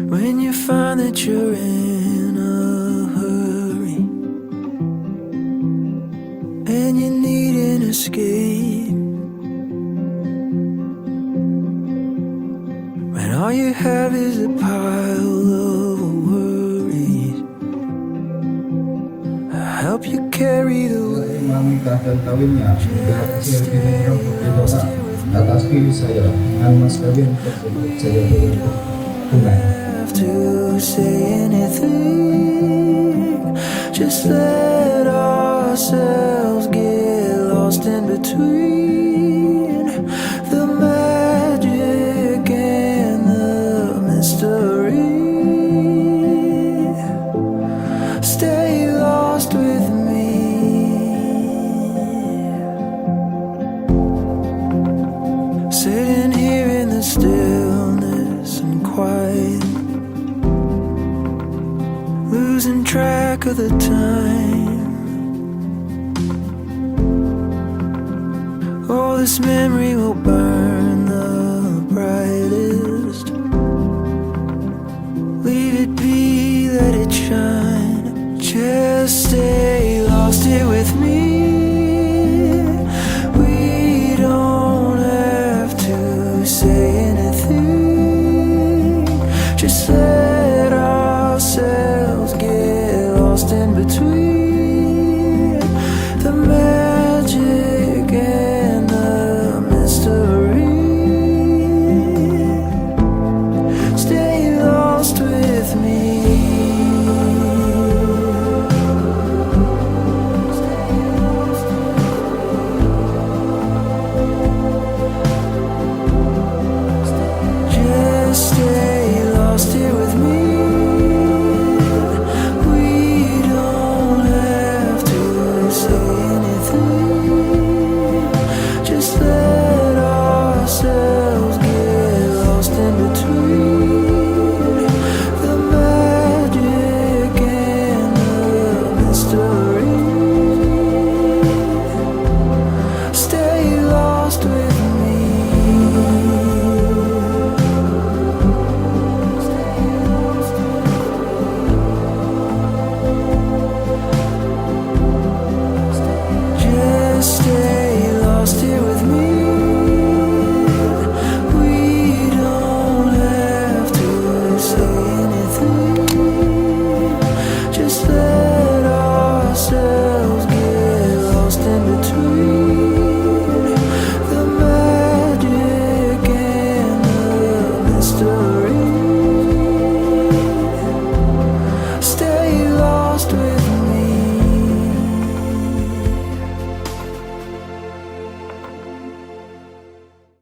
When you find that you're in a hurry and you need an escape, when all you have is a pile of worries, I help you carry the weight. Imam dan kawinnya berhasil diminta berdoa atas diri saya dengan mas kawin tersebut saya berbentuk tunai. To say anything, just let ourselves get lost in between the magic and the mystery. Stay lost with me. Sitting here in the stillness and quiet, losing track of the time. Oh, this memory will burn the brightest. Leave it be, let it shine. Just stay lost here with me. We don't have to say anything. Just let